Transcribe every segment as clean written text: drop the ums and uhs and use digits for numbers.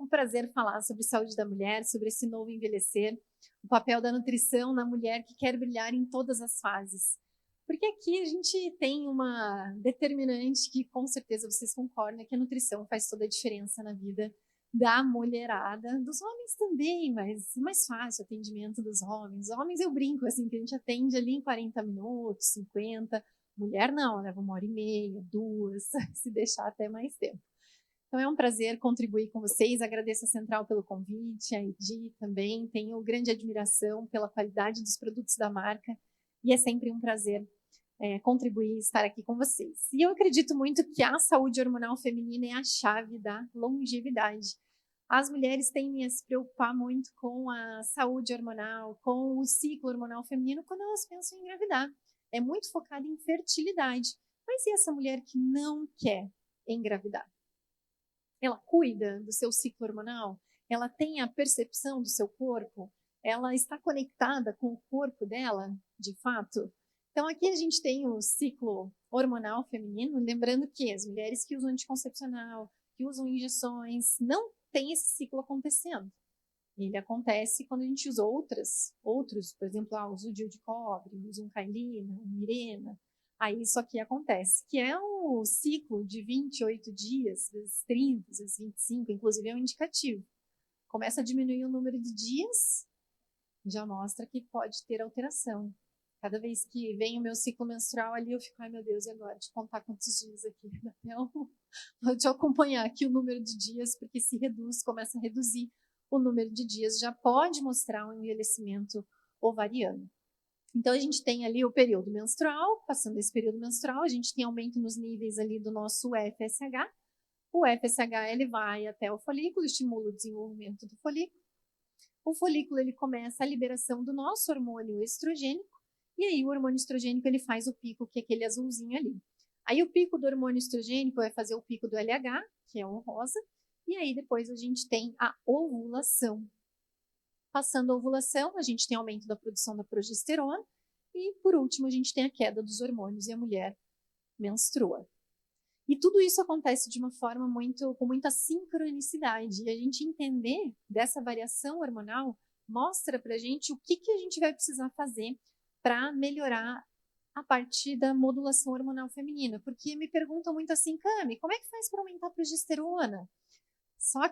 um prazer falar sobre saúde da mulher, sobre esse novo envelhecer, o papel da nutrição na mulher que quer brilhar em todas as fases. Porque aqui a gente tem uma determinante que com certeza vocês concordam, que a nutrição faz toda a diferença na vida da mulherada, dos homens também, mas mais fácil o atendimento dos homens. Os homens eu brinco, assim, que a gente atende ali em 40 minutos, 50. Mulher não, leva 1h30, 2, se deixar até mais tempo. Então é um prazer contribuir com vocês, agradeço a Central pelo convite, a Edi também, tenho grande admiração pela qualidade dos produtos da marca e é sempre um prazer contribuir e estar aqui com vocês. E eu acredito muito que a saúde hormonal feminina é a chave da longevidade. As mulheres tendem a se preocupar muito com a saúde hormonal, com o ciclo hormonal feminino quando elas pensam em engravidar. É muito focado em fertilidade. Mas e essa mulher que não quer engravidar? Ela cuida do seu ciclo hormonal? Ela tem a percepção do seu corpo? Ela está conectada com o corpo dela, de fato? Então, aqui a gente tem o ciclo hormonal feminino, lembrando que as mulheres que usam anticoncepcional, que usam injeções, não tem esse ciclo acontecendo. Ele acontece quando a gente usa outros, por exemplo, uso DIU de cobre, usa um Cailina, um Mirena, aí isso aqui acontece, que é um ciclo de 28 dias, vezes 30, vezes 25, inclusive é um indicativo. Começa a diminuir o número de dias, já mostra que pode ter alteração. Cada vez que vem o meu ciclo menstrual ali, eu fico, ai meu Deus, e agora? Deixa eu contar quantos dias aqui. Deixa eu acompanhar aqui o número de dias, porque se reduz, começa a reduzir o número de dias, já pode mostrar um envelhecimento ovariano. Então, a gente tem ali o período menstrual, passando esse período menstrual, a gente tem aumento nos níveis ali do nosso FSH. O FSH, ele vai até o folículo, estimula o desenvolvimento do folículo. O folículo, ele começa a liberação do nosso hormônio estrogênico, e aí o hormônio estrogênico, ele faz o pico, que é aquele azulzinho ali. Aí o pico do hormônio estrogênico vai fazer o pico do LH, que é o rosa, e aí depois a gente tem a ovulação. Passando a ovulação, a gente tem aumento da produção da progesterona e, por último, a gente tem a queda dos hormônios e a mulher menstrua. E tudo isso acontece de uma forma com muita sincronicidade. E a gente entender dessa variação hormonal mostra para a gente o que a gente vai precisar fazer para melhorar a partir da modulação hormonal feminina. Porque me perguntam muito assim, Cami, como é que faz para aumentar a progesterona? Só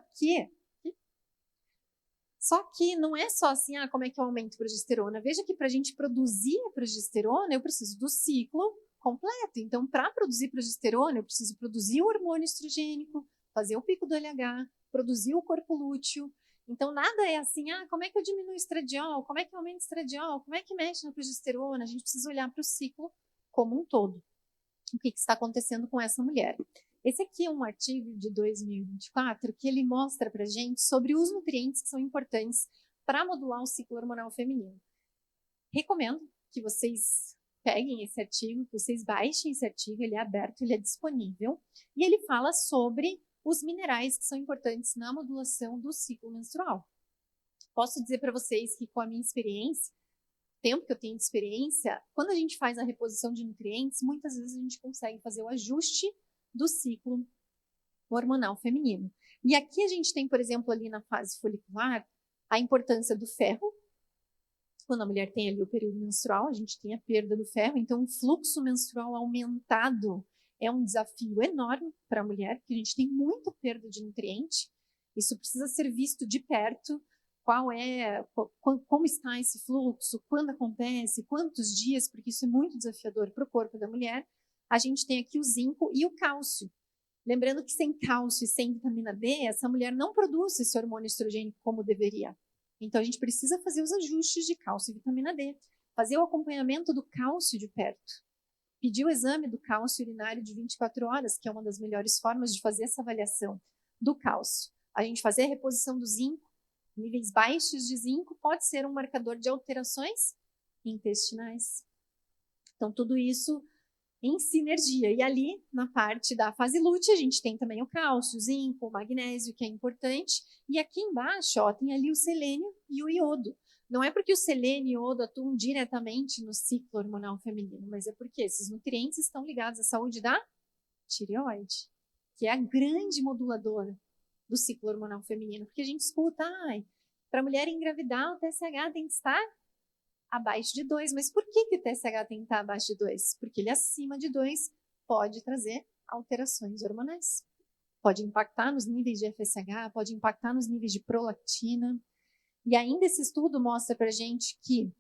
que não é só assim, como é que eu aumento a progesterona? Veja que para a gente produzir a progesterona, eu preciso do ciclo completo. Então, para produzir progesterona, eu preciso produzir o hormônio estrogênico, fazer o pico do LH, produzir o corpo lúteo. Então, nada é assim, como é que eu diminuo o estradiol? Como é que eu aumento o estradiol? Como é que mexe na progesterona? A gente precisa olhar para o ciclo como um todo. O que está acontecendo com essa mulher? Esse aqui é um artigo de 2024 que ele mostra para a gente sobre os nutrientes que são importantes para modular o ciclo hormonal feminino. Recomendo que vocês peguem esse artigo, que vocês baixem esse artigo, ele é aberto, ele é disponível, e ele fala sobre os minerais que são importantes na modulação do ciclo menstrual. Posso dizer para vocês que com a minha experiência, tempo que eu tenho de experiência, quando a gente faz a reposição de nutrientes, muitas vezes a gente consegue fazer o ajuste do ciclo hormonal feminino. E aqui a gente tem, por exemplo, ali na fase folicular, a importância do ferro. Quando a mulher tem ali o período menstrual, a gente tem a perda do ferro, então o fluxo menstrual aumentado é um desafio enorme para a mulher, porque a gente tem muita perda de nutriente. Isso precisa ser visto de perto, como está esse fluxo, quando acontece, quantos dias, porque isso é muito desafiador para o corpo da mulher. A gente tem aqui o zinco e o cálcio. Lembrando que sem cálcio e sem vitamina D, essa mulher não produz esse hormônio estrogênico como deveria. Então, a gente precisa fazer os ajustes de cálcio e vitamina D, fazer o acompanhamento do cálcio de perto, pedir o exame do cálcio urinário de 24 horas, que é uma das melhores formas de fazer essa avaliação do cálcio. A gente fazer a reposição do zinco, níveis baixos de zinco pode ser um marcador de alterações intestinais. Então, tudo isso em sinergia. E ali, na parte da fase lútea, a gente tem também o cálcio, o zinco, o magnésio, que é importante. E aqui embaixo, tem ali o selênio e o iodo. Não é porque o selênio e o iodo atuam diretamente no ciclo hormonal feminino, mas é porque esses nutrientes estão ligados à saúde da tireoide, que é a grande moduladora do ciclo hormonal feminino, porque a gente escuta, para a mulher engravidar, o TSH tem que estar abaixo de 2. Mas por que o TSH tem que estar abaixo de 2? Porque ele acima de 2 pode trazer alterações hormonais. Pode impactar nos níveis de FSH, pode impactar nos níveis de prolactina. E ainda esse estudo mostra para a gente que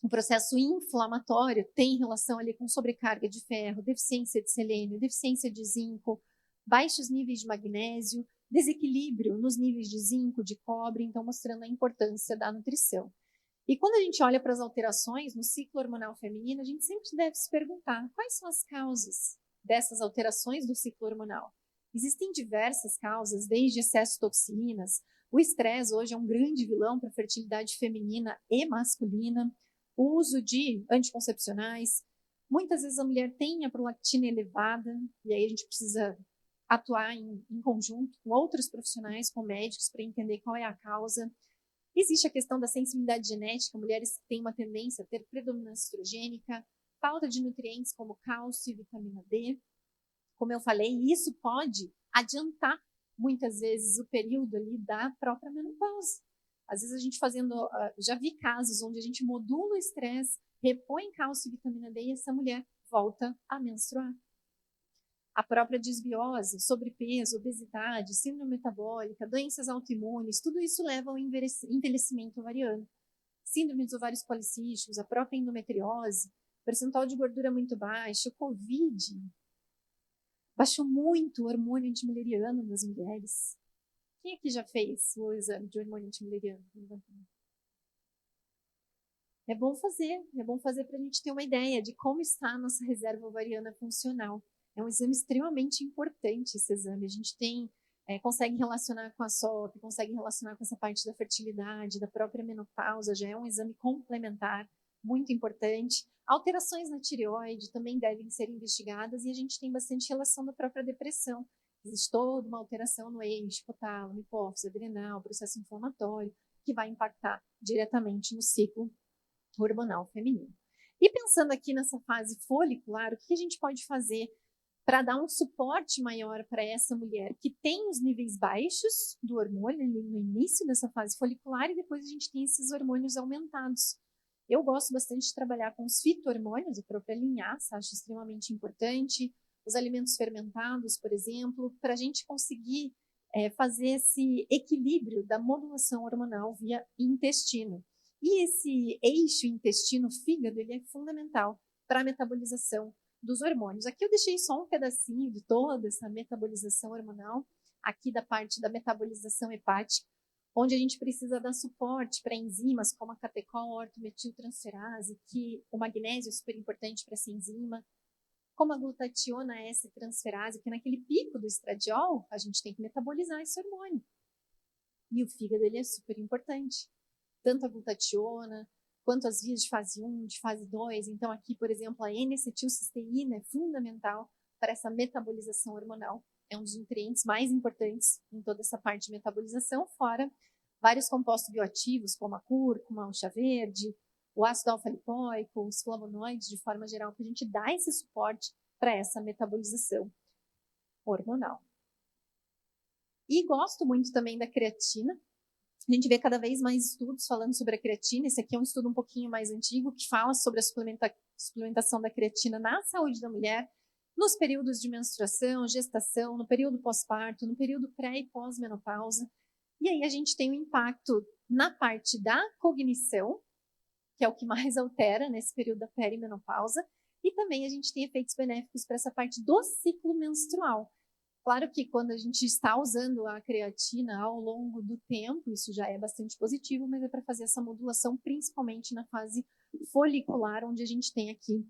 o processo inflamatório tem relação ali com sobrecarga de ferro, deficiência de selênio, deficiência de zinco, baixos níveis de magnésio, desequilíbrio nos níveis de zinco, de cobre, então mostrando a importância da nutrição. E quando a gente olha para as alterações no ciclo hormonal feminino, a gente sempre deve se perguntar quais são as causas dessas alterações do ciclo hormonal. Existem diversas causas, desde excesso de toxinas. O estresse hoje é um grande vilão para a fertilidade feminina e masculina. O uso de anticoncepcionais. Muitas vezes a mulher tem a prolactina elevada, e aí a gente precisa atuar em conjunto com outros profissionais, com médicos, para entender qual é a causa. Existe a questão da sensibilidade genética, mulheres têm uma tendência a ter predominância estrogênica, falta de nutrientes como cálcio e vitamina D. Como eu falei, isso pode adiantar muitas vezes o período ali da própria menopausa. Às vezes a gente já vi casos onde a gente modula o estresse, repõe cálcio e vitamina D e essa mulher volta a menstruar. A própria disbiose, sobrepeso, obesidade, síndrome metabólica, doenças autoimunes, tudo isso leva ao envelhecimento ovariano. Síndrome dos ovários policísticos, a própria endometriose, percentual de gordura muito baixo, o Covid. Baixou muito o hormônio antimileriano nas mulheres. Quem aqui já fez o exame de hormônio antimileriano? É bom fazer para a gente ter uma ideia de como está a nossa reserva ovariana funcional. É um exame extremamente importante, esse exame. A gente consegue relacionar com a SOP, consegue relacionar com essa parte da fertilidade, da própria menopausa, já é um exame complementar, muito importante. Alterações na tireoide também devem ser investigadas e a gente tem bastante relação da própria depressão. Existe toda uma alteração no eixo, hipotálamo, hipófise, adrenal, processo inflamatório, que vai impactar diretamente no ciclo hormonal feminino. E pensando aqui nessa fase folicular, o que a gente pode fazer para dar um suporte maior para essa mulher que tem os níveis baixos do hormônio no início dessa fase folicular e depois a gente tem esses hormônios aumentados? Eu gosto bastante de trabalhar com os fito-hormônios, a própria linhaça, acho extremamente importante, os alimentos fermentados, por exemplo, para a gente conseguir fazer esse equilíbrio da modulação hormonal via intestino. E esse eixo intestino-fígado, ele é fundamental para a metabolização dos hormônios. Aqui eu deixei só um pedacinho de toda essa metabolização hormonal, aqui da parte da metabolização hepática, onde a gente precisa dar suporte para enzimas como a catecol, ortometiltransferase, que o magnésio é super importante para essa enzima, como a glutationa S-transferase, que naquele pico do estradiol, a gente tem que metabolizar esse hormônio. E o fígado ele é super importante. Tanto a glutationa, quanto as vias de fase 1, de fase 2. Então, aqui, por exemplo, a N-acetilcisteína é fundamental para essa metabolização hormonal. É um dos nutrientes mais importantes em toda essa parte de metabolização, fora vários compostos bioativos, como a cúrcuma, o chá verde, o ácido alfa-lipoico, os flavonoides, de forma geral, que a gente dá esse suporte para essa metabolização hormonal. E gosto muito também da creatina. A gente vê cada vez mais estudos falando sobre a creatina. Esse aqui é um estudo um pouquinho mais antigo, que fala sobre a suplementação da creatina na saúde da mulher, nos períodos de menstruação, gestação, no período pós-parto, no período pré e pós-menopausa. E aí a gente tem um impacto na parte da cognição, que é o que mais altera nesse período da perimenopausa, e também a gente tem efeitos benéficos para essa parte do ciclo menstrual. Claro que quando a gente está usando a creatina ao longo do tempo, isso já é bastante positivo, mas é para fazer essa modulação principalmente na fase folicular, onde a gente tem aqui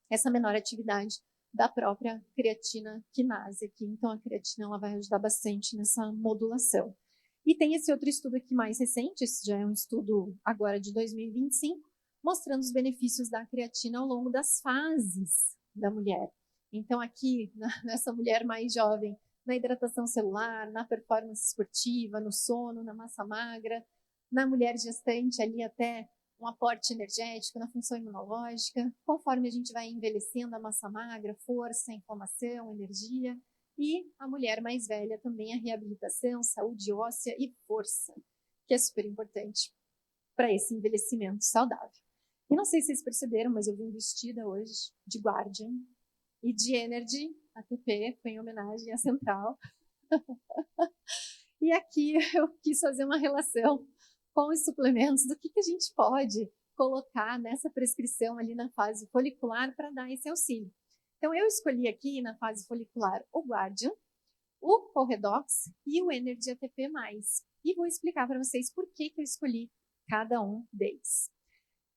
essa menor atividade da própria creatina quinase aqui. Então a creatina ela vai ajudar bastante nessa modulação. E tem esse outro estudo aqui mais recente, esse já é um estudo agora de 2025, mostrando os benefícios da creatina ao longo das fases da mulher. Então, aqui, nessa mulher mais jovem, na hidratação celular, na performance esportiva, no sono, na massa magra, na mulher gestante, ali até um aporte energético, na função imunológica, conforme a gente vai envelhecendo, a massa magra, força, inflamação, energia, E a mulher mais velha também a reabilitação, saúde óssea e força, que é super importante para esse envelhecimento saudável. E não sei se vocês perceberam, mas eu vim vestida hoje de Guardian e de Energy, ATP, foi em homenagem à Central. E aqui eu quis fazer uma relação com os suplementos, do que a gente pode colocar nessa prescrição ali na fase folicular para dar esse auxílio. Então, eu escolhi aqui na fase folicular o Guardian, o Corredox e o Energy ATP+. E vou explicar para vocês por que eu escolhi cada um deles.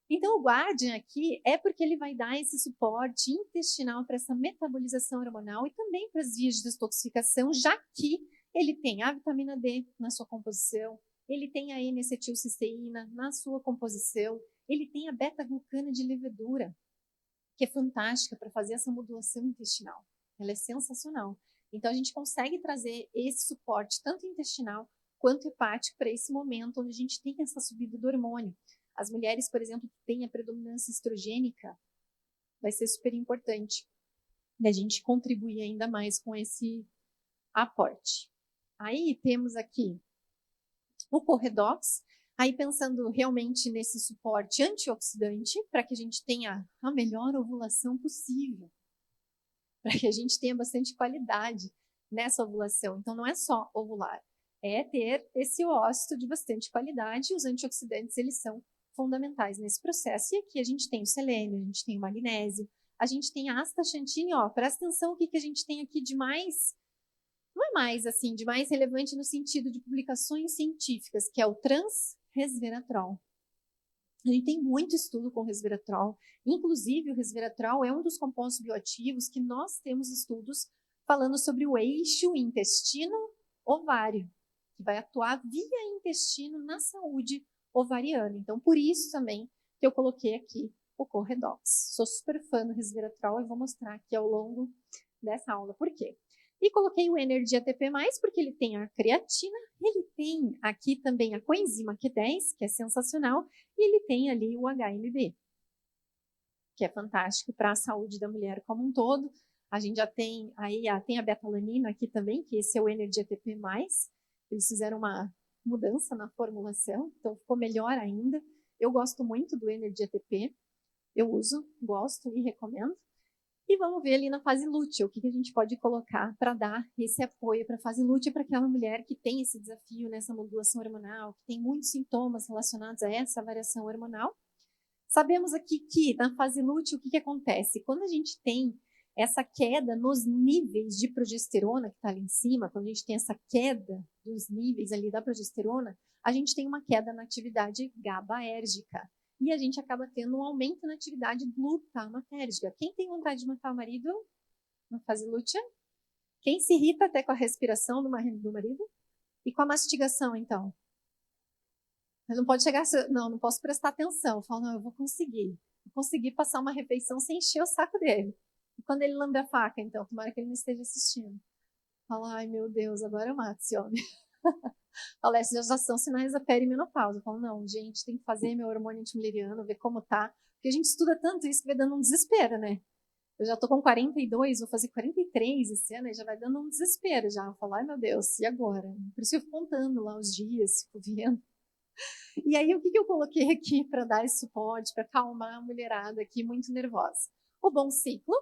Então, o Guardian aqui é porque ele vai dar esse suporte intestinal para essa metabolização hormonal e também para as vias de detoxificação, já que ele tem a vitamina D na sua composição, ele tem a N-acetilcisteína na sua composição, ele tem a beta-glucana de levedura, que é fantástica para fazer essa modulação intestinal. Ela é sensacional. Então, a gente consegue trazer esse suporte, tanto intestinal quanto hepático, para esse momento onde a gente tem essa subida do hormônio. As mulheres, por exemplo, que têm a predominância estrogênica, vai ser super importante a gente contribuir ainda mais com esse aporte. Aí temos aqui o Corredox, aí pensando realmente nesse suporte antioxidante, para que a gente tenha a melhor ovulação possível, para que a gente tenha bastante qualidade nessa ovulação. Então, não é só ovular, é ter esse ócito de bastante qualidade, e os antioxidantes, eles são fundamentais nesse processo. E aqui a gente tem o selênio, a gente tem o magnésio, a gente tem a astaxantina, ó, presta atenção o que a gente tem aqui de mais, não é mais assim, de mais relevante no sentido de publicações científicas, que é o transresveratrol. A gente tem muito estudo com resveratrol, inclusive o resveratrol é um dos compostos bioativos que nós temos estudos falando sobre o eixo intestino-ovário, que vai atuar via intestino na saúde ovariana. Então, por isso também que eu coloquei aqui o Corredox. Sou super fã do resveratrol e vou mostrar aqui ao longo dessa aula por quê. E coloquei o Energy ATP+, porque ele tem a creatina, ele tem aqui também a coenzima Q10, que é sensacional, e ele tem ali o HMB, que é fantástico para a saúde da mulher como um todo. A gente já tem aí tem a betalanina aqui também, que esse é o Energy ATP+. Eles fizeram uma mudança na formulação, então ficou melhor ainda. Eu gosto muito do Energy ATP, eu uso, gosto e recomendo. E vamos ver ali na fase lútea, o que a gente pode colocar para dar esse apoio para a fase lútea para aquela mulher que tem esse desafio nessa modulação hormonal, que tem muitos sintomas relacionados a essa variação hormonal. Sabemos aqui que na fase lútea o que acontece? Quando a gente tem essa queda nos níveis de progesterona que está ali em cima, quando a gente tem essa queda dos níveis ali da progesterona, a gente tem uma queda na atividade GABAérgica. E a gente acaba tendo um aumento na atividade glutamatérgica. Quem tem vontade de matar o marido na fase lútea? Quem se irrita até com a respiração do marido? E com a mastigação, então? Mas não pode chegar, não posso prestar atenção. Eu falo, não, eu vou conseguir passar uma refeição sem encher o saco dele. E quando ele lambe a faca, então, tomara que ele não esteja assistindo. Fala, ai meu Deus, agora eu mato esse homem. Fala, esses já são sinais da perimenopausa. Eu falo, não, gente, tem que fazer meu hormônio antimileriano, ver como tá. Porque a gente estuda tanto isso que vai dando um desespero, né? Eu já tô com 42, vou fazer 43 esse ano, e já vai dando um desespero já. Eu falo, ai meu Deus, e agora? Por isso eu fico contando lá os dias, fico vendo. E aí, o que eu coloquei aqui para dar esse suporte, para acalmar a mulherada aqui muito nervosa? O Bom Ciclo,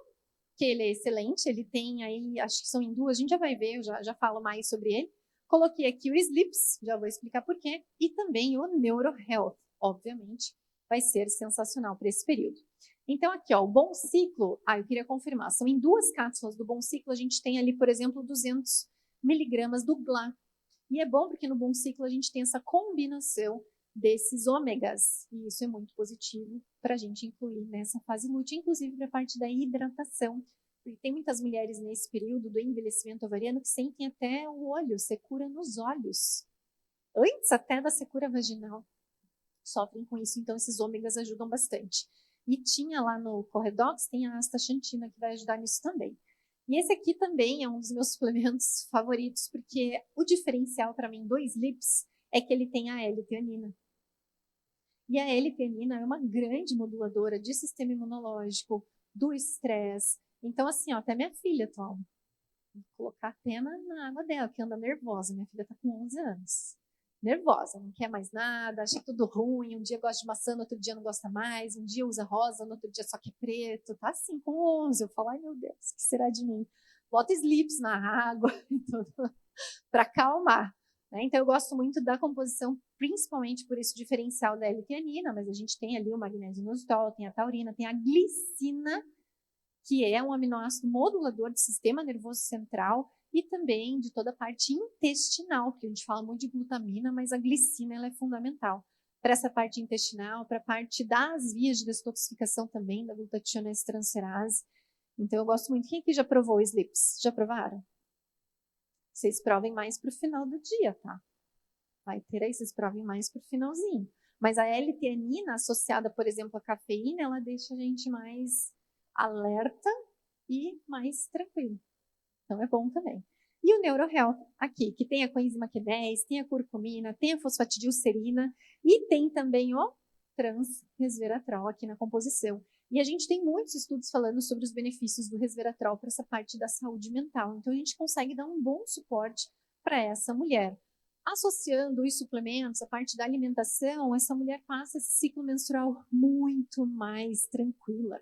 que ele é excelente, ele tem aí, acho que são em duas, a gente já vai ver, eu já falo mais sobre ele. Coloquei aqui o Sleeps, já vou explicar por quê, e também o NeuroHealth, obviamente, vai ser sensacional para esse período. Então, aqui, ó, o Bom Ciclo, eu queria confirmar, são em duas cápsulas do Bom Ciclo, a gente tem ali, por exemplo, 200 miligramas do GLA. E é bom porque no Bom Ciclo a gente tem essa combinação desses ômegas, e isso é muito positivo para a gente incluir nessa fase lútea, inclusive para a parte da hidratação, porque tem muitas mulheres nesse período do envelhecimento ovariano que sentem até o olho, secura nos olhos, antes até da secura vaginal, sofrem com isso, então esses ômegas ajudam bastante. E tinha lá no Corredox, tem a astaxantina que vai ajudar nisso também. E esse aqui também é um dos meus suplementos favoritos, porque o diferencial para mim do Sleeps é que ele tem a L-teanina. E a L-teanina é uma grande moduladora de sistema imunológico, do estresse. Então, assim, ó, até minha filha toma. Vou colocar a pena na água dela, que anda nervosa. Minha filha está com 11 anos. Nervosa, não quer mais nada, acha tudo ruim. Um dia gosta de maçã, no outro dia não gosta mais. Um dia usa rosa, no outro dia só quer preto. Tá assim, com 11. Eu falo, ai meu Deus, o que será de mim? Bota slips na água para acalmar. Né? Então, eu gosto muito da composição, principalmente por esse diferencial da L-teanina, mas a gente tem ali o magnésio inositol, tem a taurina, tem a glicina, que é um aminoácido modulador do sistema nervoso central e também de toda a parte intestinal, porque a gente fala muito de glutamina, mas a glicina ela é fundamental para essa parte intestinal, para a parte das vias de detoxificação também, da glutationestransferase. Então, eu gosto muito. Quem aqui já provou o Slips? Já provaram? Vocês provem mais para o final do dia, tá? Vai ter aí, vocês provem mais para o finalzinho. Mas a L-teanina, associada, por exemplo, à cafeína, ela deixa a gente mais alerta e mais tranquilo. Então, é bom também. E o NeuroHealth aqui, que tem a coenzima Q10, tem a curcumina, tem a fosfatidilcerina e tem também o transresveratrol aqui na composição. E a gente tem muitos estudos falando sobre os benefícios do resveratrol para essa parte da saúde mental. Então, a gente consegue dar um bom suporte para essa mulher. Associando os suplementos, a parte da alimentação, essa mulher passa esse ciclo menstrual muito mais tranquila.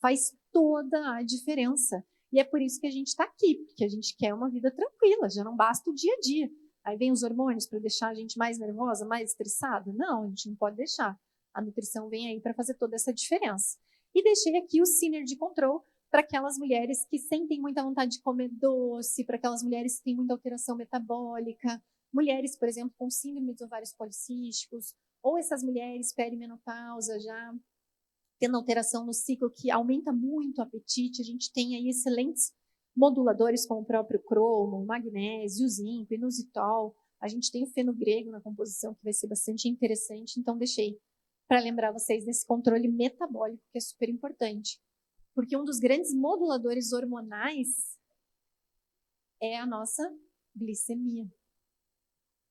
Faz toda a diferença. E é por isso que a gente está aqui, porque a gente quer uma vida tranquila, já não basta o dia a dia. Aí vem os hormônios para deixar a gente mais nervosa, mais estressada? Não, a gente não pode deixar. A nutrição vem aí para fazer toda essa diferença. E deixei aqui o Synergy Control para aquelas mulheres que sentem muita vontade de comer doce, para aquelas mulheres que têm muita alteração metabólica, mulheres, por exemplo, com síndrome dos ovários policísticos, ou essas mulheres perimenopausa já tendo alteração no ciclo que aumenta muito o apetite. A gente tem aí excelentes moduladores como o próprio cromo, magnésio, zinco, inositol. A gente tem o fenogrego na composição, que vai ser bastante interessante. Então, deixei para lembrar vocês desse controle metabólico, que é super importante. Porque um dos grandes moduladores hormonais é a nossa glicemia.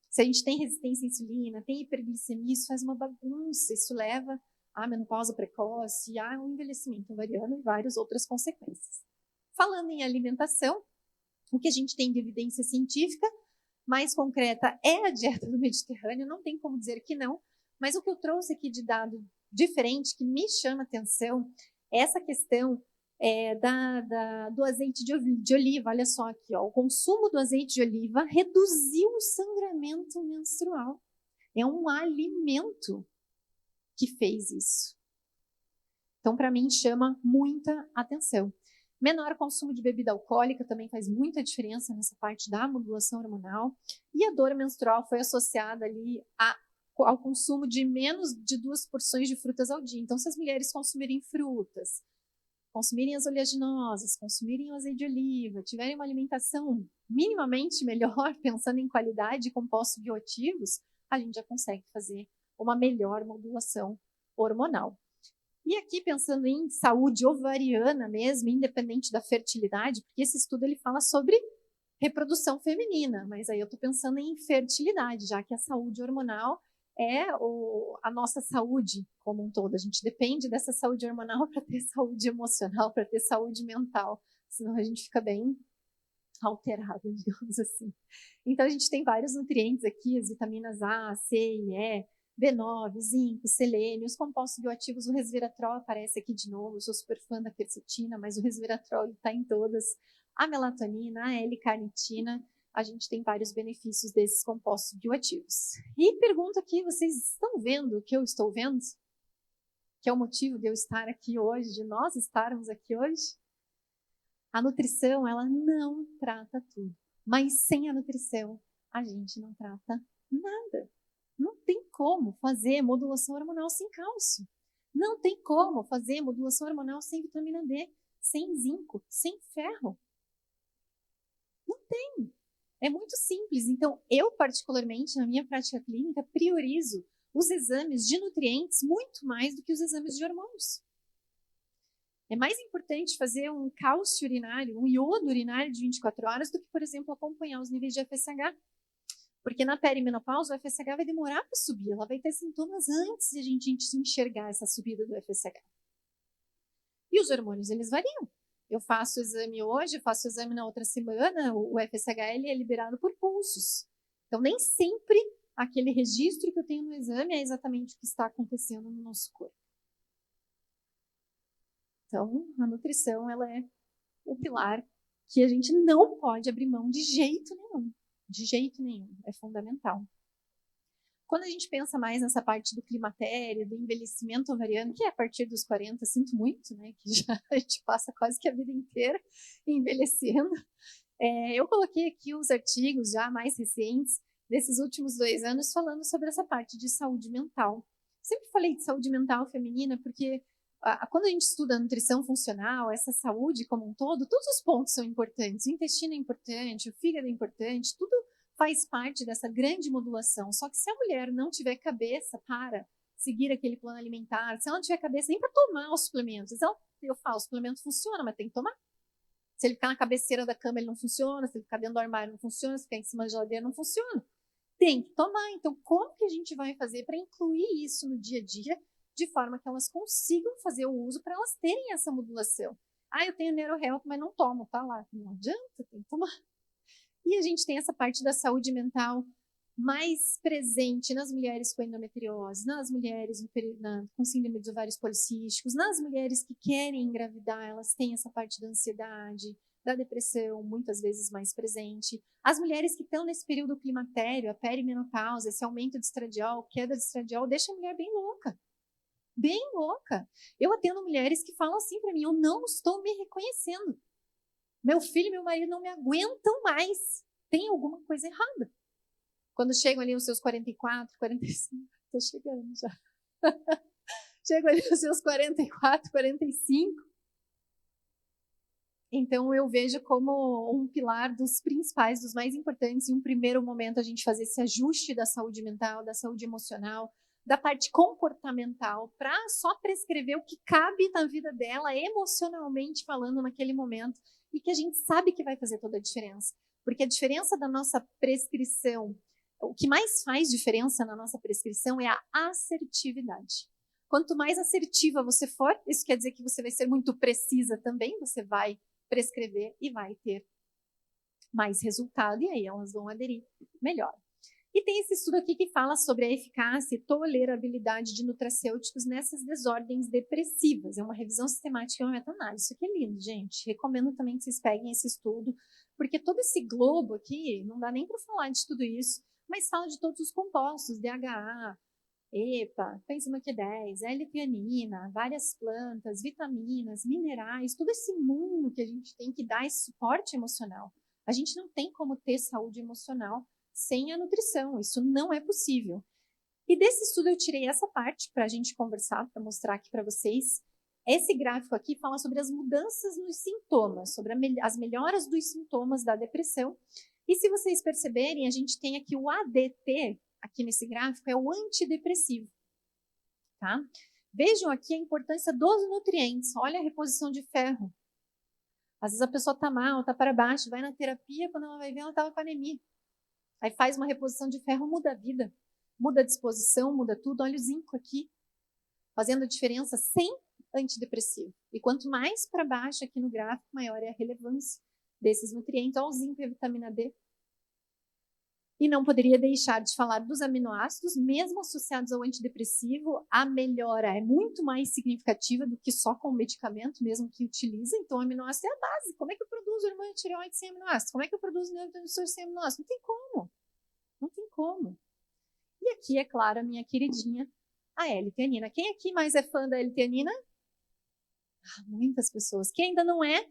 Se a gente tem resistência à insulina, tem hiperglicemia, isso faz uma bagunça, isso leva à menopausa precoce, ao envelhecimento ovariano e várias outras consequências. Falando em alimentação, o que a gente tem de evidência científica mais concreta é a dieta do Mediterrâneo, não tem como dizer que não, mas o que eu trouxe aqui de dado diferente, que me chama atenção, é essa questão do azeite de oliva. Olha só aqui, ó, o consumo do azeite de oliva reduziu o sangramento menstrual. É um alimento que fez isso. Então, para mim, chama muita atenção. Menor consumo de bebida alcoólica também faz muita diferença nessa parte da modulação hormonal. E a dor menstrual foi associada ali ao consumo de menos de 2 porções de frutas ao dia. Então, se as mulheres consumirem frutas, consumirem as oleaginosas, consumirem o azeite de oliva, tiverem uma alimentação minimamente melhor, pensando em qualidade e compostos bioativos, a gente já consegue fazer uma melhor modulação hormonal. E aqui pensando em saúde ovariana mesmo, independente da fertilidade, porque esse estudo ele fala sobre reprodução feminina, mas aí eu estou pensando em fertilidade, já que a saúde hormonal é a nossa saúde como um todo. A gente depende dessa saúde hormonal para ter saúde emocional, para ter saúde mental, senão a gente fica bem alterado, digamos assim. Então a gente tem vários nutrientes aqui, as vitaminas A, C e E, B9, zinco, selênio, os compostos bioativos, o resveratrol aparece aqui de novo, eu sou super fã da quercetina, mas o resveratrol está em todas, a melatonina, a L-carnitina, a gente tem vários benefícios desses compostos bioativos. E pergunto aqui, vocês estão vendo o que eu estou vendo? Que é o motivo de eu estar aqui hoje, de nós estarmos aqui hoje? A nutrição, ela não trata tudo, mas sem a nutrição, a gente não trata nada. Não tem como fazer modulação hormonal sem cálcio. Não tem como fazer modulação hormonal sem vitamina D, sem zinco, sem ferro. Não tem. É muito simples. Então, eu, particularmente, na minha prática clínica, priorizo os exames de nutrientes muito mais do que os exames de hormônios. É mais importante fazer um cálcio urinário, um iodo urinário de 24 horas do que, por exemplo, acompanhar os níveis de FSH. Porque na perimenopausa, o FSH vai demorar para subir, ela vai ter sintomas antes de a gente enxergar essa subida do FSH. E os hormônios, eles variam. Eu faço o exame hoje, faço o exame na outra semana, o FSHL é liberado por pulsos. Então, nem sempre aquele registro que eu tenho no exame é exatamente o que está acontecendo no nosso corpo. Então, a nutrição, ela é o pilar que a gente não pode abrir mão de jeito nenhum. De jeito nenhum. É fundamental. Quando a gente pensa mais nessa parte do climatério, do envelhecimento ovariano, que é a partir dos 40, sinto muito, né? Que já a gente passa quase que a vida inteira envelhecendo. Eu coloquei aqui os artigos já mais recentes, desses últimos 2 anos, falando sobre essa parte de saúde mental. Sempre falei de saúde mental feminina, porque quando a gente estuda a nutrição funcional, essa saúde como um todo, todos os pontos são importantes. O intestino é importante, o fígado é importante, tudo faz parte dessa grande modulação. Só que se a mulher não tiver cabeça para seguir aquele plano alimentar, se ela não tiver cabeça nem para tomar os suplementos, então eu falo, o suplemento funciona, mas tem que tomar. Se ele ficar na cabeceira da cama, ele não funciona. Se ele ficar dentro do armário, não funciona. Se ficar em cima da geladeira, não funciona. Tem que tomar. Então, como que a gente vai fazer para incluir isso no dia a dia, de forma que elas consigam fazer o uso para elas terem essa modulação? Eu tenho NeuroHealth, mas não tomo, tá lá. Não adianta, tem que tomar. E a gente tem essa parte da saúde mental mais presente nas mulheres com endometriose, nas mulheres com síndrome dos ovários policísticos, nas mulheres que querem engravidar, elas têm essa parte da ansiedade, da depressão, muitas vezes mais presente. As mulheres que estão nesse período climatério, a perimenopausa, esse aumento de estradiol, queda de estradiol, deixa a mulher bem louca. Bem louca. Eu atendo mulheres que falam assim para mim, eu não estou me reconhecendo. Meu filho e meu marido não me aguentam mais. Tem alguma coisa errada. Quando chegam ali os seus 44, 45, estou chegando já. Chegam ali os seus 44, 45. Então, eu vejo como um pilar dos principais, dos mais importantes, em um primeiro momento, a gente fazer esse ajuste da saúde mental, da saúde emocional, da parte comportamental, para só prescrever o que cabe na vida dela, emocionalmente falando, naquele momento, e que a gente sabe que vai fazer toda a diferença. Porque a diferença da nossa prescrição, o que mais faz diferença na nossa prescrição é a assertividade. Quanto mais assertiva você for, isso quer dizer que você vai ser muito precisa também, você vai prescrever e vai ter mais resultado, e aí elas vão aderir melhor. E tem esse estudo aqui que fala sobre a eficácia e tolerabilidade de nutracêuticos nessas desordens depressivas. É uma revisão sistemática e uma meta-análise. Isso aqui é lindo, gente. Recomendo também que vocês peguem esse estudo, porque todo esse globo aqui, não dá nem para falar de tudo isso, mas fala de todos os compostos, DHA, EPA, coenzima Q10, L-teanina, várias plantas, vitaminas, minerais, todo esse mundo que a gente tem que dar esse suporte emocional. A gente não tem como ter saúde emocional sem a nutrição, isso não é possível. E desse estudo eu tirei essa parte para a gente conversar, para mostrar aqui para vocês. Esse gráfico aqui fala sobre as mudanças nos sintomas, sobre as melhoras dos sintomas da depressão. E se vocês perceberem, a gente tem aqui o ADT, aqui nesse gráfico, é o antidepressivo. Tá? Vejam aqui a importância dos nutrientes. Olha a reposição de ferro. Às vezes a pessoa está mal, está para baixo, vai na terapia, quando ela vai ver, ela estava com anemia. Aí faz uma reposição de ferro, muda a vida, muda a disposição, muda tudo. Olha o zinco aqui, fazendo a diferença sem antidepressivo. E quanto mais para baixo aqui no gráfico, maior é a relevância desses nutrientes. Olha o zinco e a vitamina D. E não poderia deixar de falar dos aminoácidos, mesmo associados ao antidepressivo, a melhora é muito mais significativa do que só com o medicamento, mesmo que utiliza. Então, o aminoácido é a base. Como é que eu produzo hormônio de tireoide sem aminoácido? Como é que eu produzo neurotransmissor sem aminoácido? Não tem como. Não tem como. E aqui, é claro, a minha queridinha, a L-teanina. Quem aqui mais é fã da L-teanina? Muitas pessoas. Quem ainda não é,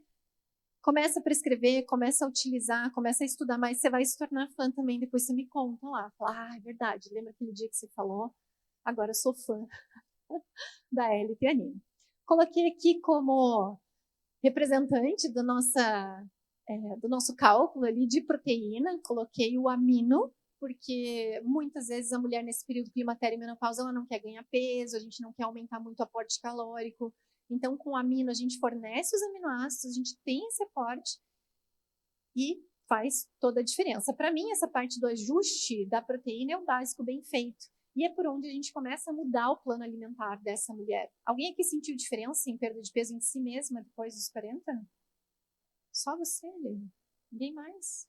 começa a prescrever, começa a utilizar, começa a estudar mais, você vai se tornar fã também, depois você me conta lá. Fala, é verdade, lembra aquele dia que você falou? Agora eu sou fã da L-teanina. Coloquei aqui como representante do nosso cálculo ali de proteína, coloquei o amino, porque muitas vezes a mulher nesse período climatério e menopausa, ela não quer ganhar peso, a gente não quer aumentar muito o aporte calórico. Então, com o amino, a gente fornece os aminoácidos, a gente tem esse aporte e faz toda a diferença. Para mim, essa parte do ajuste da proteína é o básico bem feito. E é por onde a gente começa a mudar o plano alimentar dessa mulher. Alguém aqui sentiu diferença em perda de peso em si mesma depois dos 40? Só você, Helena? Ninguém mais?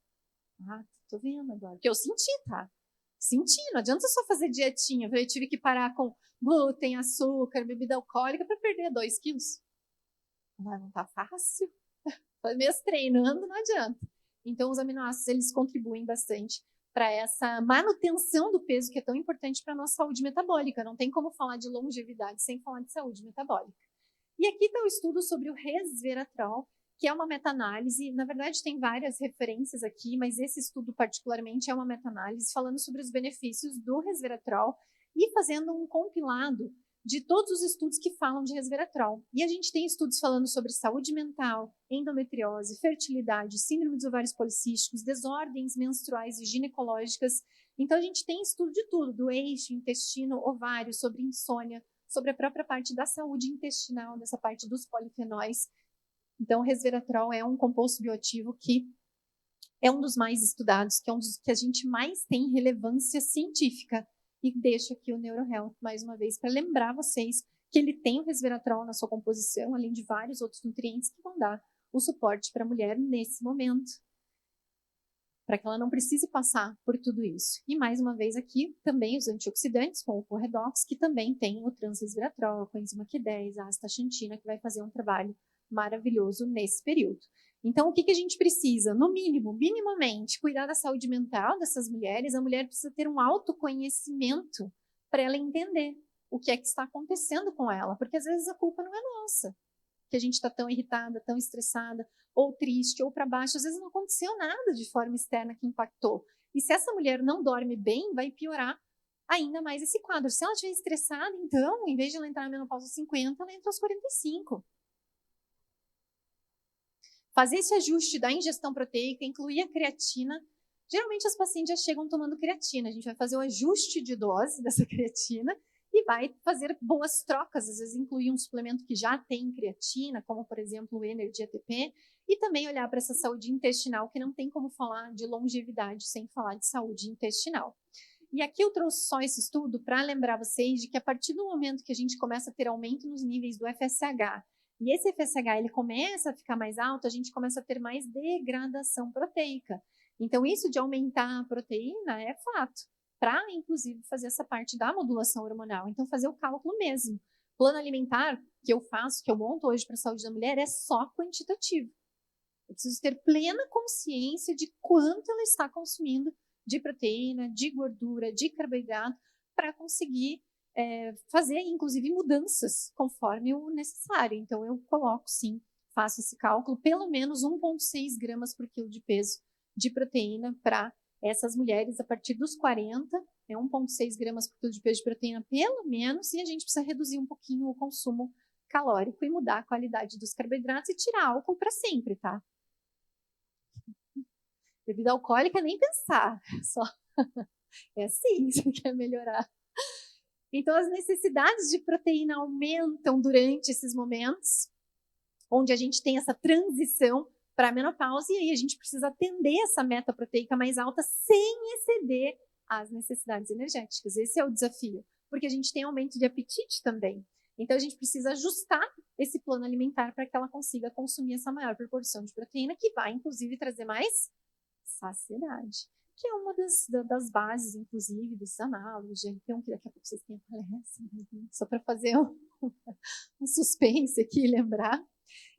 Ah, tô vendo agora. Porque eu senti, tá? Senti, não adianta só fazer dietinha. Eu tive que parar com glúten, açúcar, bebida alcoólica para perder 2 quilos. Não tá fácil. Mesmo treinando, não adianta. Então, os aminoácidos, eles contribuem bastante para essa manutenção do peso que é tão importante para a nossa saúde metabólica. Não tem como falar de longevidade sem falar de saúde metabólica. E aqui está o estudo sobre o resveratrol, que é uma meta-análise. Na verdade, tem várias referências aqui, mas esse estudo particularmente é uma meta-análise falando sobre os benefícios do resveratrol e fazendo um compilado de todos os estudos que falam de resveratrol. E a gente tem estudos falando sobre saúde mental, endometriose, fertilidade, síndrome dos ovários policísticos, desordens menstruais e ginecológicas. Então, a gente tem estudo de tudo, do eixo, intestino, ovário, sobre insônia, sobre a própria parte da saúde intestinal, dessa parte dos polifenóis. Então, o resveratrol é um composto bioativo que é um dos mais estudados, que é um dos que a gente mais tem relevância científica. E deixo aqui o NeuroHealth, mais uma vez, para lembrar vocês que ele tem o resveratrol na sua composição, além de vários outros nutrientes que vão dar o suporte para a mulher nesse momento, para que ela não precise passar por tudo isso. E, mais uma vez, aqui também os antioxidantes, com o Corredox, que também tem o transresveratrol, a coenzima Q10, a astaxantina, que vai fazer um trabalho maravilhoso nesse período. Então, o que a gente precisa? No mínimo, minimamente, cuidar da saúde mental dessas mulheres. A mulher precisa ter um autoconhecimento para ela entender o que é que está acontecendo com ela, porque às vezes a culpa não é nossa, que a gente está tão irritada, tão estressada, ou triste, ou para baixo. Às vezes não aconteceu nada de forma externa que impactou. E se essa mulher não dorme bem, vai piorar ainda mais esse quadro. Se ela estiver estressada, então, em vez de ela entrar na menopausa aos 50, ela entra aos 45. Fazer esse ajuste da ingestão proteica, incluir a creatina. Geralmente as pacientes já chegam tomando creatina. A gente vai fazer o ajuste de dose dessa creatina e vai fazer boas trocas. Às vezes incluir um suplemento que já tem creatina, como por exemplo o Energy ATP, e também olhar para essa saúde intestinal, que não tem como falar de longevidade sem falar de saúde intestinal. E aqui eu trouxe só esse estudo para lembrar vocês de que a partir do momento que a gente começa a ter aumento nos níveis do FSH, e esse FSH ele começa a ficar mais alto, a gente começa a ter mais degradação proteica. Então, isso de aumentar a proteína é fato, para inclusive fazer essa parte da modulação hormonal. Então, fazer o cálculo mesmo. Plano alimentar que eu faço, que eu monto hoje para a saúde da mulher, é só quantitativo. Eu preciso ter plena consciência de quanto ela está consumindo de proteína, de gordura, de carboidrato, para conseguir fazer, inclusive, mudanças conforme o necessário. Então, eu coloco, sim, faço esse cálculo, pelo menos 1,6 gramas por quilo de peso de proteína para essas mulheres a partir dos 40, 1,6 gramas por quilo de peso de proteína, pelo menos, e a gente precisa reduzir um pouquinho o consumo calórico e mudar a qualidade dos carboidratos e tirar álcool para sempre, tá? Bebida alcoólica, nem pensar, só é assim, você quer melhorar. Então, as necessidades de proteína aumentam durante esses momentos, onde a gente tem essa transição para a menopausa, e aí a gente precisa atender essa meta proteica mais alta sem exceder as necessidades energéticas. Esse é o desafio, porque a gente tem aumento de apetite também. Então, a gente precisa ajustar esse plano alimentar para que ela consiga consumir essa maior proporção de proteína, que vai, inclusive, trazer mais saciedade, que é uma das bases, inclusive, desses análogos, então, que daqui a pouco vocês têm a palestra, só para fazer um suspense aqui, lembrar.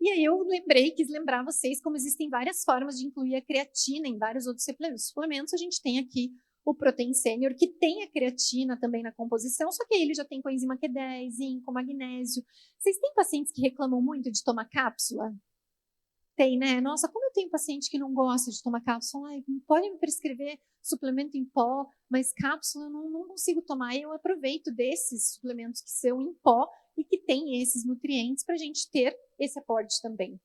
E aí eu quis lembrar vocês como existem várias formas de incluir a creatina em vários outros suplementos. A gente tem aqui o Protein Senior, que tem a creatina também na composição, só que aí ele já tem coenzima Q10, zinco, magnésio. Vocês têm pacientes que reclamam muito de tomar cápsula? Tem, né? Nossa, como eu tenho paciente que não gosta de tomar cápsula, pode me prescrever suplemento em pó, mas cápsula eu não consigo tomar. Eu aproveito desses suplementos que são em pó e que tem esses nutrientes para a gente ter esse aporte também.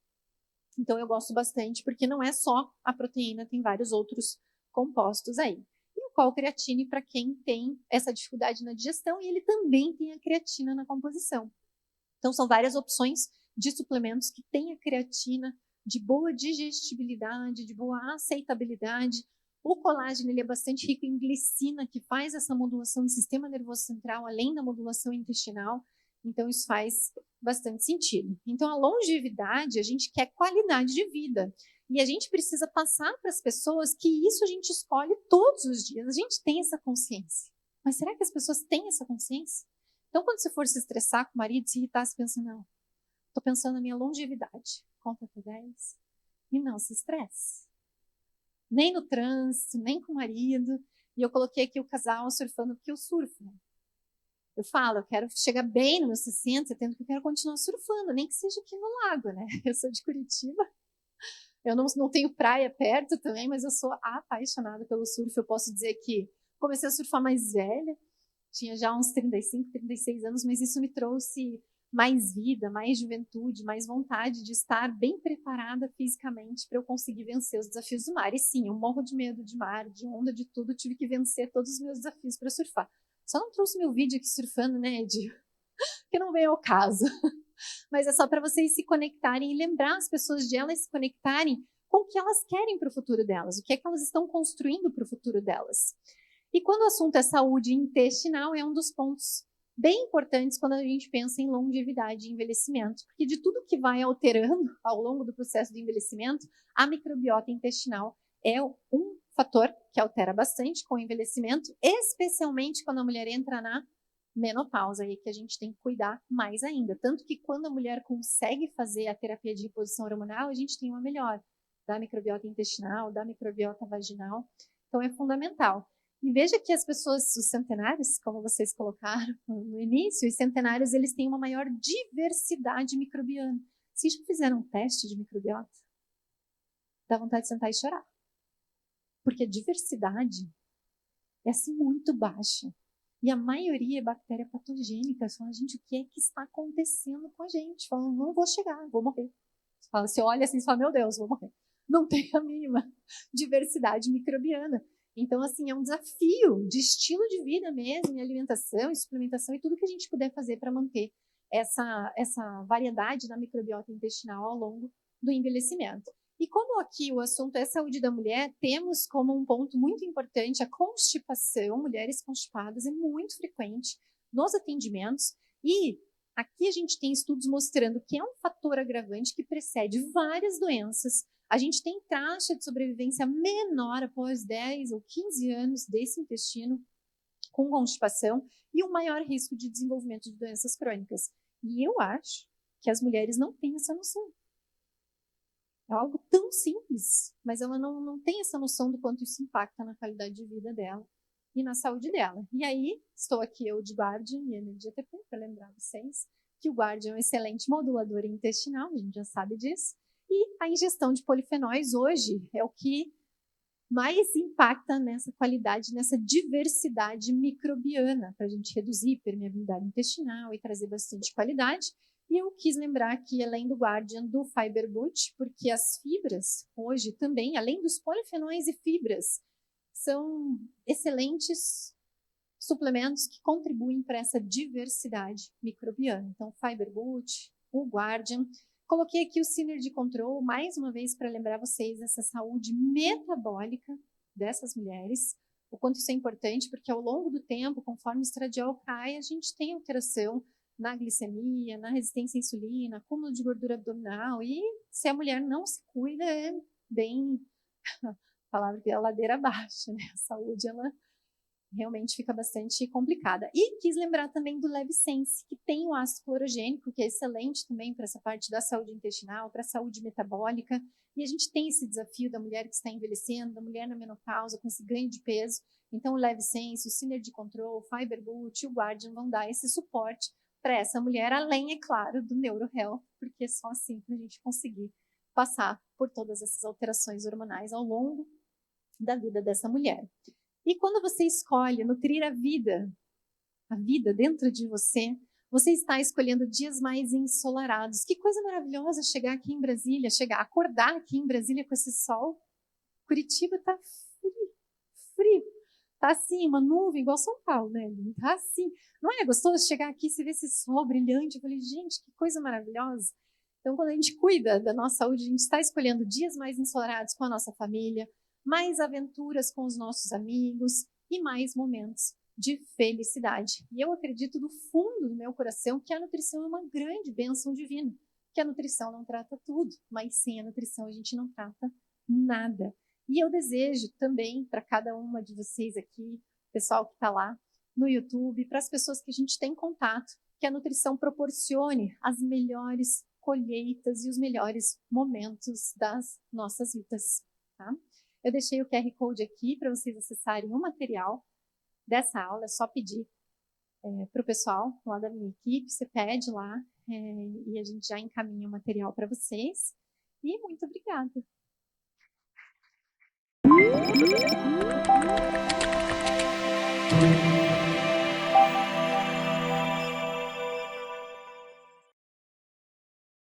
Então, eu gosto bastante, porque não é só a proteína, tem vários outros compostos aí. E o Qual-creatine para quem tem essa dificuldade na digestão, e ele também tem a creatina na composição. Então, são várias opções de suplementos que têm a creatina de boa digestibilidade, de boa aceitabilidade. O colágeno ele é bastante rico em glicina, que faz essa modulação em sistema nervoso central, além da modulação intestinal. Então, isso faz bastante sentido. Então, a longevidade, a gente quer qualidade de vida. E a gente precisa passar para as pessoas que isso a gente escolhe todos os dias. A gente tem essa consciência. Mas será que as pessoas têm essa consciência? Então, quando você for se estressar com o marido, se irritar, você pensa, não, estou pensando na minha longevidade. Conta até 10. E não se estresse. Nem no trânsito, nem com o marido. E eu coloquei aqui o casal surfando, porque eu surfo. Né? Eu falo, eu quero chegar bem nos meus 60, 70, porque eu quero continuar surfando, nem que seja aqui no lago, né? Eu sou de Curitiba. Eu não tenho praia perto também, mas eu sou apaixonada pelo surf. Eu posso dizer que comecei a surfar mais velha, tinha já uns 35, 36 anos, mas isso me trouxe mais vida, mais juventude, mais vontade de estar bem preparada fisicamente para eu conseguir vencer os desafios do mar. E sim, eu morro de medo de mar, de onda, de tudo, tive que vencer todos os meus desafios para surfar. Só não trouxe meu vídeo aqui surfando, né, Edi? Que não veio ao caso. Mas é só para vocês se conectarem e lembrar as pessoas de elas se conectarem com o que elas querem para o futuro delas, o que é que elas estão construindo para o futuro delas. E quando o assunto é saúde intestinal, é um dos pontos bem importantes quando a gente pensa em longevidade e envelhecimento, porque de tudo que vai alterando ao longo do processo de envelhecimento, a microbiota intestinal é um fator que altera bastante com o envelhecimento, especialmente quando a mulher entra na menopausa, aí que a gente tem que cuidar mais ainda. Tanto que quando a mulher consegue fazer a terapia de reposição hormonal, a gente tem uma melhora da microbiota intestinal, da microbiota vaginal. Então é fundamental. E veja que as pessoas, os centenários, como vocês colocaram no início, os centenários, eles têm uma maior diversidade microbiana. Vocês já fizeram um teste de microbiota? Dá vontade de sentar e chorar. Porque a diversidade é assim muito baixa. E a maioria é bactéria patogênica. Você fala, gente, o que é que está acontecendo com a gente? Fala, não vou chegar, vou morrer. Você olha assim e fala, meu Deus, vou morrer. Não tem a mínima diversidade microbiana. Então, assim, é um desafio de estilo de vida mesmo, em alimentação, em suplementação e tudo que a gente puder fazer para manter essa variedade da microbiota intestinal ao longo do envelhecimento. E como aqui o assunto é saúde da mulher, temos como um ponto muito importante a constipação. Mulheres constipadas é muito frequente nos atendimentos e aqui a gente tem estudos mostrando que é um fator agravante que precede várias doenças. A gente tem taxa de sobrevivência menor após 10 ou 15 anos desse intestino com constipação e um maior risco de desenvolvimento de doenças crônicas. E eu acho que as mulheres não têm essa noção. É algo tão simples, mas ela não tem essa noção do quanto isso impacta na qualidade de vida dela e na saúde dela. E aí, estou aqui eu de Guardian e Energia TP para lembrar vocês que o Guardian é um excelente modulador intestinal, a gente já sabe disso, e a ingestão de polifenóis hoje é o que mais impacta nessa qualidade, nessa diversidade microbiana, para a gente reduzir permeabilidade intestinal e trazer bastante qualidade. E eu quis lembrar aqui, além do Guardian, do Fiber Boot, porque as fibras, hoje também, além dos polifenóis e fibras, são excelentes suplementos que contribuem para essa diversidade microbiana. Então, Fiber Boot, o Guardian. Coloquei aqui o Synergy Control, mais uma vez, para lembrar vocês dessa saúde metabólica dessas mulheres, o quanto isso é importante, porque ao longo do tempo, conforme o estradiol cai, a gente tem alteração na glicemia, na resistência à insulina, acúmulo de gordura abdominal, e se a mulher não se cuida, é bem, a palavra que é ladeira abaixo, né? A saúde, ela realmente fica bastante complicada. E quis lembrar também do LevSense, que tem o ácido clorogênico, que é excelente também para essa parte da saúde intestinal, para a saúde metabólica. E a gente tem esse desafio da mulher que está envelhecendo, da mulher na menopausa, com esse ganho de peso. Então, o LevSense, o Synergy Control, o Fiber Boot e o Guardian vão dar esse suporte para essa mulher, além, é claro, do NeuroHealth, porque é só assim que a gente conseguir passar por todas essas alterações hormonais ao longo da vida dessa mulher. E quando você escolhe nutrir a vida dentro de você, você está escolhendo dias mais ensolarados. Que coisa maravilhosa chegar aqui em Brasília, acordar aqui em Brasília com esse sol. Curitiba está frio. Tá assim, uma nuvem, igual São Paulo, né? Tá assim. Não é gostoso chegar aqui e você ver esse sol brilhante? Eu falei, gente, que coisa maravilhosa. Então, quando a gente cuida da nossa saúde, a gente está escolhendo dias mais ensolarados com a nossa família, mais aventuras com os nossos amigos e mais momentos de felicidade. E eu acredito do fundo do meu coração que a nutrição é uma grande bênção divina, que a nutrição não trata tudo, mas sem a nutrição a gente não trata nada. E eu desejo também para cada uma de vocês aqui, pessoal que está lá no YouTube, para as pessoas que a gente tem contato, que a nutrição proporcione as melhores colheitas e os melhores momentos das nossas vidas. Tá? Eu deixei o QR Code aqui para vocês acessarem o material dessa aula, é só pedir para o pessoal lá da minha equipe, você pede lá e a gente já encaminha o material para vocês. E muito obrigada!